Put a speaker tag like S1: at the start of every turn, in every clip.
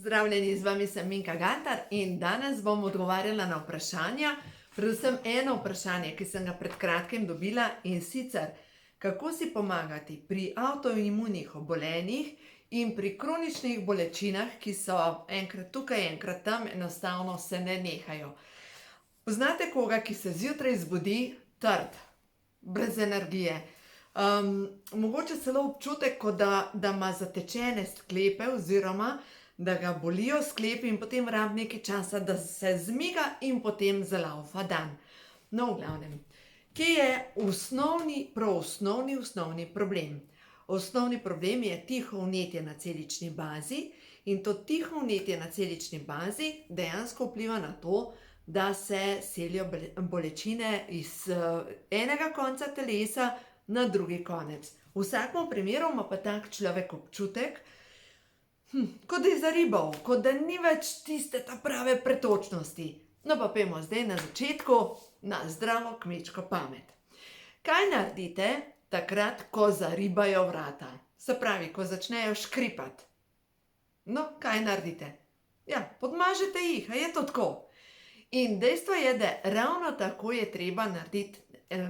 S1: Zdravljeni, z vami sem Minka Gantar in danes bom odgovarjala na vprašanja, predvsem eno vprašanje, ki sem ga pred kratkim dobila, in sicer, kako si pomagati pri avtoimunih obolenjih in pri kroničnih bolečinah, ki so enkrat tukaj, enkrat tam, enostavno se ne nehajo. Poznate koga, ki se zjutraj zbudi trd, brez energije? Mogoče celo občutek, kot da ima zatečene sklepe oziroma da ga bolijo sklepi in potem rabi nekaj časa, da se zmiga in potem zalaufa dan. No, v glavnem, kje je osnovni problem? Osnovni problem je tiho vnetje na celični bazi in to tiho vnetje na celični bazi dejansko vpliva na to, da se selijo bolečine iz enega konca telesa na drugi konec. V vsakem primeru ima pa tak človek občutek, kot da je zaribal, kot da ni več tiste ta prave pretočnosti. No pa pojdimo zdaj na začetku na zdravo kmečko pamet. Kaj naredite takrat, ko zaribajo vrata? Se pravi, ko začnejo škripati. No, kaj naredite? Ja, podmažete jih, a je to tako? In dejstvo je, da ravno tako je treba narediti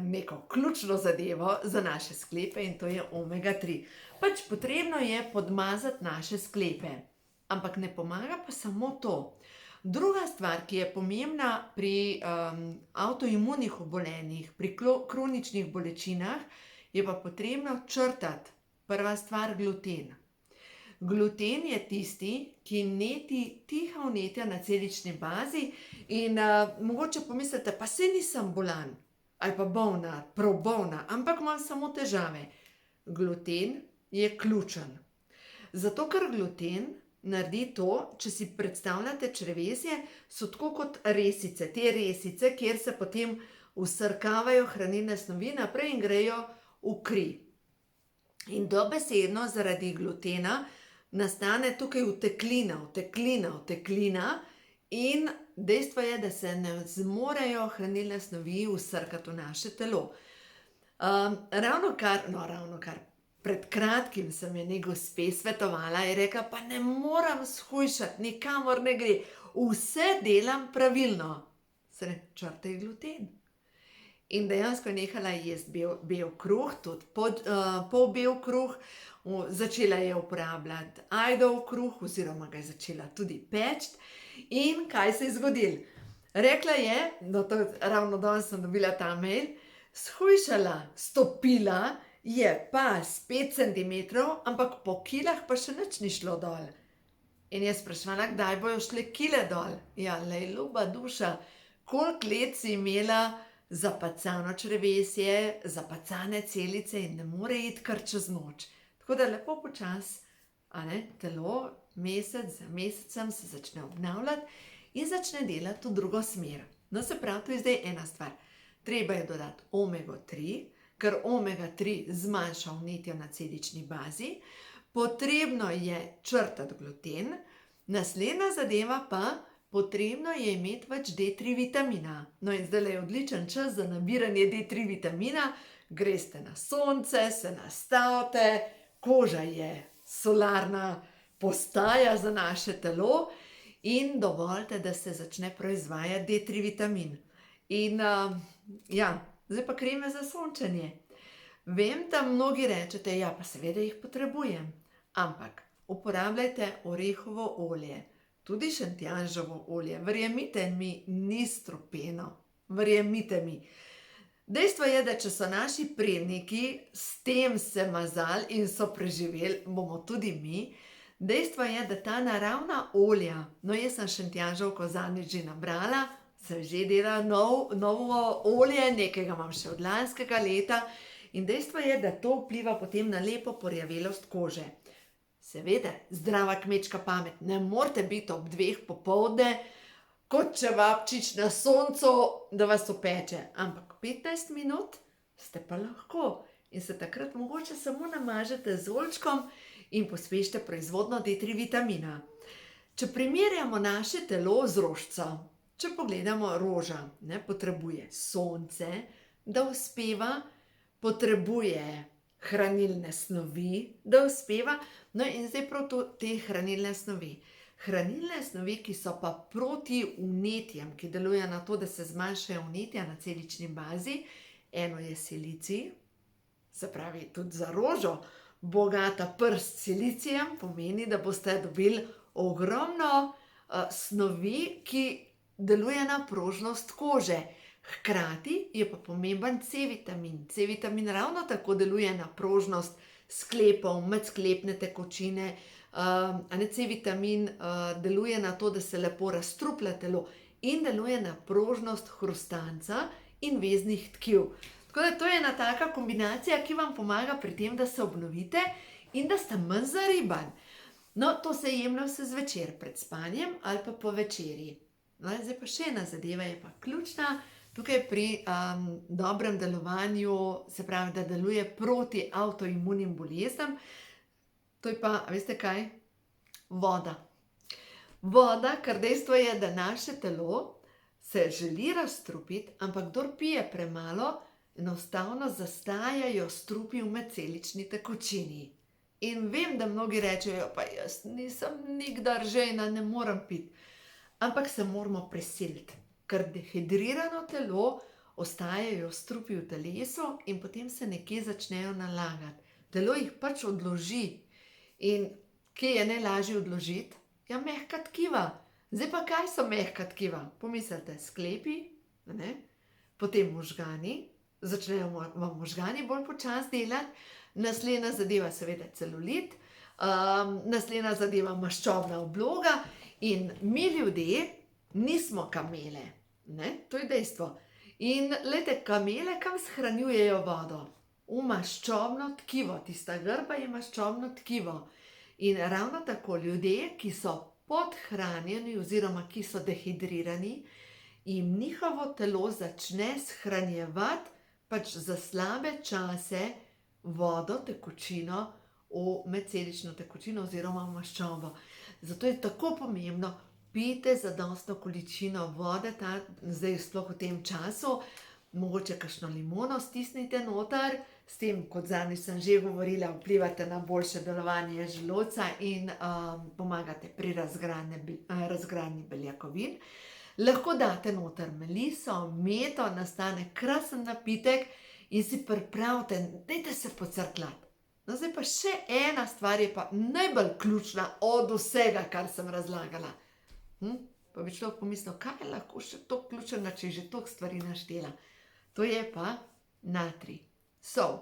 S1: neko ključno zadevo za naše sklepe in to je omega 3. Pač potrebno je podmazati naše sklepe, ampak ne pomaga pa samo to. Druga stvar, ki je pomembna pri avtoimunih obolenjih, pri kroničnih bolečinah, je pa potrebno črtati. Prva stvar, gluten. Gluten je tisti, ki neti tiha vnetja na celični bazi in mogoče pomislite, pa saj nisem bolan ali pa bolna, prav bolna, ampak imam samo težave. Gluten je ključen. Zato, ker gluten naredi to, če si predstavljate črevesje, so tako kot resice. Te resice, kjer se potem vsrkavajo hranilne snovi naprej in grejo v kri. In dobesedno zaradi glutena nastane tukaj uteklina in dejstvo je, da se ne zmorejo hranilne snovi vsrkati v naše telo. Ravnokar pred kratkim sem je gospe svetovala, je rekla, pa ne moram shujšati, nikamor ne gre, vse delam pravilno. Črtaj gluten. In dejansko je nehala jesti bel kruh, tudi polbel kruh, začela je uporabljati ajdov kruh oziroma ga je začela tudi peči. In kaj se je zgodilo? Rekla je, ravno danes sem dobila ta mail, shujšala, stopila je pas 5 centimetrov, ampak po kilah pa še nič ni šlo dol. In jaz spraševala, kdaj bojo šle kile dol? Ja, lej, ljuba duša, koliko let si imela zapacano črevesje, zapacane celice in ne more iti kar čez noč. Tako da lepo počas, telo mesec za mesecem se začne obnavljati in začne delati v drugo smer. No, se pravi, to je zdaj ena stvar. Treba je dodati omega 3, ker omega 3 zmanjša vnetje na celični bazi. Potrebno je črtati gluten. Naslednja zadeva pa, potrebno je imeti več D3 vitamina. No in zdaj je odličen čas za nabiranje D3 vitamina. Greste na sonce, se nastavite, koža je solarna postaja za naše telo in dovolite, da se začne proizvajati D3 vitamin. In zdaj pa kreme za sončenje. Vem, da mnogi rečete, ja, pa seveda jih potrebujem, ampak uporabljajte orehovo olje, tudi šentjanževo olje. Verjemite mi, ni strupeno. Verjemite mi. Dejstvo je, da če so naši predniki s tem se mazali in so preživeli, bomo tudi mi. Dejstvo je, da ta naravna olja, no jaz sem šentjanževko zadnjič že nabrala, sem že delala novo olje, nekega imam še od lanskega leta in dejstvo je, da to vpliva potem na lepo porjavelost kože. Seveda, zdrava kmečka pamet, ne morete biti ob 2 popoldne kot čevapčič na soncu, da vas opeče, ampak 15 minut ste pa lahko in se takrat mogoče samo namažete z oljčkom in pospešite proizvodnjo D3 vitamina. Če primerjamo naše telo z rožico, če pogledamo, roža potrebuje sonce, da uspeva, potrebuje hranilne snovi, da uspeva, no in zdaj prav te hranilne snovi. Hranilne snovi, ki so pa proti vnetjem, ki delujejo na to, da se zmanjšajo vnetja na celični bazi, eno je silicij, se pravi tudi za rožo, bogata prst s silicijem, pomeni, da boste dobili ogromno snovi, ki deluje na prožnost kože. Hkrati je pa pomemben C-vitamin. C-vitamin ravno tako deluje na prožnost sklepov, medsklepne tekočine. C-vitamin deluje na to, da se lepo razstruplja telo in deluje na prožnost hrustanca in veznih tkiv. Tako da to je ena taka kombinacija, ki vam pomaga pri tem, da se obnovite in da ste manj zariban. No, to se jemlje vse zvečer pred spanjem ali pa po večerji. No, zdaj pa še ena zadeva je pa ključna. Tukaj pri dobrem delovanju, se pravi, da deluje proti avtoimunim boleznim, to je pa, veste kaj? Voda. Voda, ker dejstvo je, da naše telo se želi razstrupiti, ampak kdor pije premalo, enostavno zastajajo strupi v medcelični tekočini. In vem, da mnogi rečejo, pa jaz nisem nikdar žejna, ne morem piti. Ampak se moramo presiliti, ker dehidrirano telo ostajajo strupi v telesu in potem se nekje začnejo nalagati. Telo jih pač odloži. In kje je najlažje odložiti? Ja, mehka tkiva. Zdaj pa kaj so mehka tkiva? Pomislite, sklepi, ne? Potem možgani, začnejo vam možgani bolj počasi delati, naslednja zadeva seveda celulit, naslednja zadeva maščobna obloga in mi ljudje nismo kamele, ne? To je dejstvo. In glejte, kamele kam shranjujejo vodo? V maščobno tkivo, tista grba je maščobno tkivo. In ravno tako ljudje, ki so podhranjeni oziroma ki so dehidrirani, jim njihovo telo začne shranjevati pač za slabe čase vodo, tekočino, v medcelično tekočino oziroma v maščobo. Zato je tako pomembno, pijte zadostno količino vode, zdaj sploh v tem času, mogoče kakšno limono stisnite noter, s tem, kot zadnjič sem že govorila, vplivate na boljše delovanje želodca in pomagate pri razgradnji beljakovin. Lahko date noter meliso, meto, nastane krasen napitek in si pripravite, dajte se pocrkljati. No, zdaj pa še ena stvar je pa najbolj ključna od vsega, kar sem razlagala. Pa bi človek pomislil, kaj je lahko še toliko ključnega, če je že toliko stvari naštela. To je pa natrij. Sol.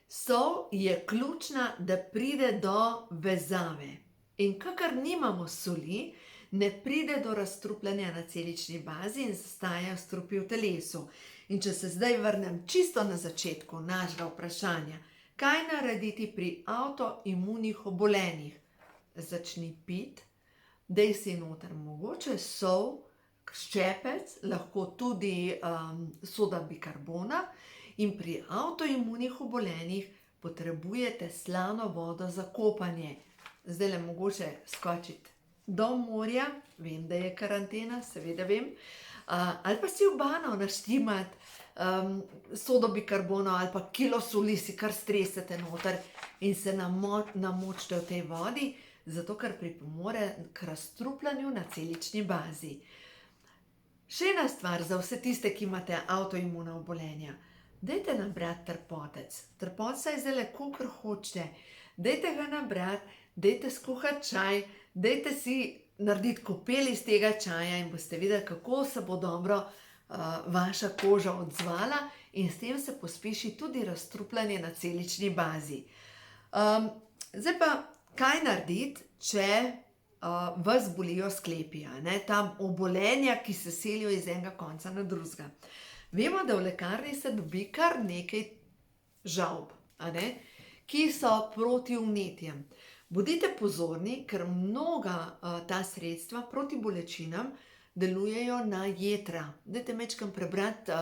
S1: Sol je ključna, da pride do vezave. In kakor nimamo soli, ne pride do razstrupljanja na celični bazi in zastajajo strupi v telesu. In če se zdaj vrnem čisto na začetku našega vprašanja, kaj narediti pri avtoimunih obolenjih? Začni piti, daj si noter mogoče sol, ščepec, lahko tudi soda bikarbona in pri avtoimunih obolenjih potrebujete slano vodo za kopanje. Zdajle mogoče skočiti do morja, vem, da je karantena, seveda vem, ali pa si v bano naštimati sodo bikarbono ali pa kilo soli si kar stresete noter in se namočite v tej vodi, zato ker pripomore k razstrupljanju na celični bazi. Še ena stvar za vse tiste, ki imate avtoimuna obolenja. Dajte nabrati trpotec. Trpotca je zdajle, kolikor hočete. Dajte ga nabrati, dajte skuhati čaj, dajte si narediti kopel iz tega čaja in boste videli, kako se bo dobro vaša koža odzvala in s tem se pospeši tudi razstrupljanje na celični bazi. Zdaj pa, kaj narediti, če vas bolijo sklepi, tam obolenja, ki se selijo iz enega konca na drugega. Vemo, da v lekarni se dobi kar nekaj žavb, ki so proti vnetjem. Bodite pozorni, ker mnoga ta sredstva proti bolečinam delujejo na jetra. Dajte majčkeno prebrati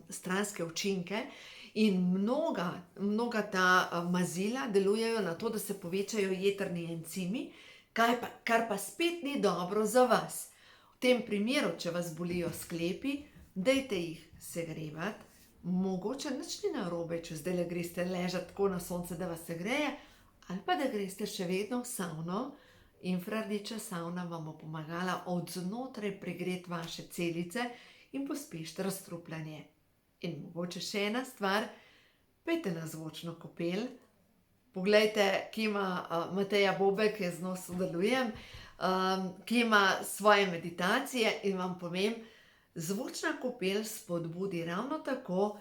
S1: stranske učinke in mnoga ta mazila delujejo na to, da se povečajo jetrni encimi, kar pa spet ni dobro za vas. V tem primeru, če vas bolijo sklepi, dajte jih segrevati, mogoče nič ni narobe, če zdajle greste ležati tako na sonce, da vas segreje, ali pa da greste še vedno v savno Infrardeča savna vam bo pomagala od znotraj pregreti vaše celice in pospešiti razstrupljanje. In mogoče še ena stvar, pejte na zvočno kopel. Poglejte, kje ima Mateja Bobek, jaz z njo sodelujem, ki ima svoje meditacije in vam povem, zvočna kopel spodbudi ravno tako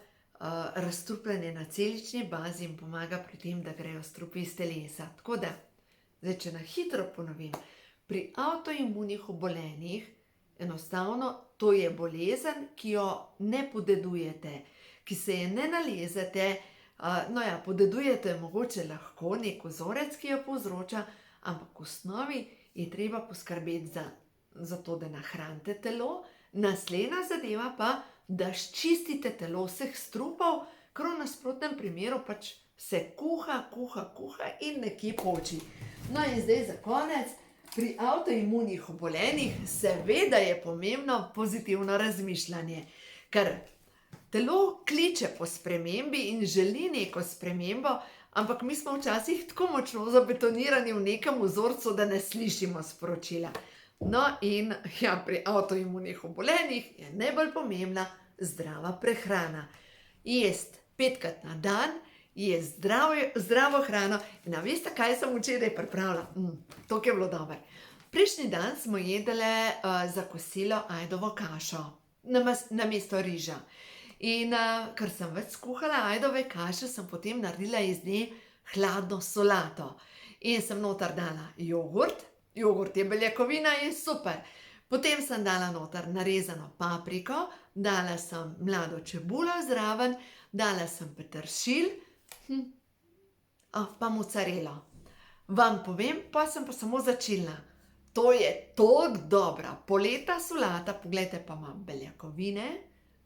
S1: razstrupljanje na celični bazi in pomaga pri tem, da grejo strupi iz telesa. Tako da, zdaj, če na hitro ponovim, pri avtoimunih obolenjih, enostavno, to je bolezen, ki jo ne podedujete, ki se je ne nalezete, podedujete mogoče lahko nek vzorec, ki jo povzroča, ampak v osnovi je treba poskrbeti za to, da nahranite telo, naslednja zadeva pa, da ščistite telo vseh strupov, ker v nasprotnem primeru pač se kuha in nekje poči. No in zdaj za konec, pri avtoimunih obolenjih seveda je pomembno pozitivno razmišljanje, ker telo kliče po spremembi in želi neko spremembo, ampak mi smo včasih tako močno zabetonirani v nekem vzorcu, da ne slišimo sporočila. No in pri avtoimunih obolenjih je najbolj pomembna zdrava prehrana. Jest 5krat na dan, jest zdravo hrano in a veste, kaj sem včeraj pripravila? To je bilo dobro. Prejšnji dan smo jedle za kosilo ajdovo kašo, namesto riža. In ker sem več skuhala ajdove kaše, sem potem naredila iz nje hladno solato. In sem noter dala jogurt je beljakovina, je super. Potem sem dala noter narezano papriko, dala sem mlado čebulo zraven, dala sem peteršilj, pa mocarelo. Vam povem, pa sem pa samo začinila. To je toliko dobra poleta solata, poglejte, pa ima beljakovine,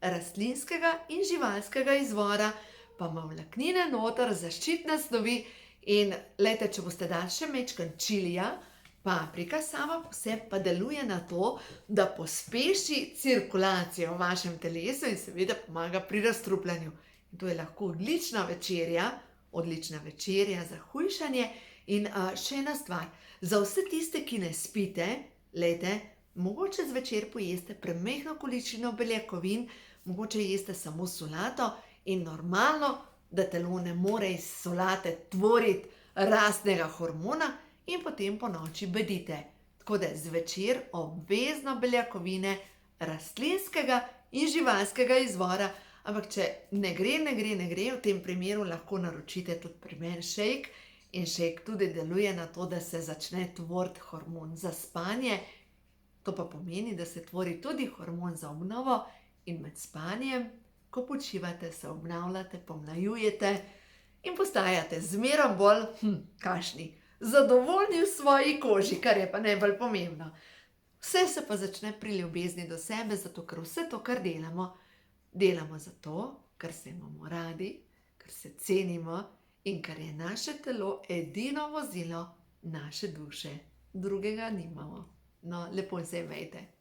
S1: rastlinskega in živalskega izvora, pa ima vlaknine noter, zaščitne snovi in glejte, če boste dali še majčkeno čilija, paprika sama po sebi pa deluje na to, da pospeši cirkulacijo v vašem telesu in seveda pomaga pri razstrupljanju. In to je lahko odlična večerja za hujšanje. In še ena stvar, za vse tiste, ki ne spite, glejte, mogoče zvečer pojeste premajhno količino beljakovin, mogoče jeste samo solato in normalno, da telo ne more iz solate tvoriti rastnega hormona, in potem ponoči bedite. Tako da zvečer obvezno beljakovine rastlinskega in živalskega izvora, ampak če ne gre, v tem primeru lahko naročite tudi pri meni šejk in šejk tudi deluje na to, da se začne tvoriti hormon za spanje. To pa pomeni, da se tvori tudi hormon za obnovo in med spanjem, ko počivate, se obnavljate, pomlajujete in postajate zmeraj bolj, zadovoljni v svoji koži, kar je pa najbolj pomembno. Vse se pa začne pri ljubezni do sebe, zato ker vse to, kar delamo zato, ker se imamo radi, ker se cenimo in ker je naše telo edino vozilo naše duše. Drugega nimamo. No, lepo se imejte.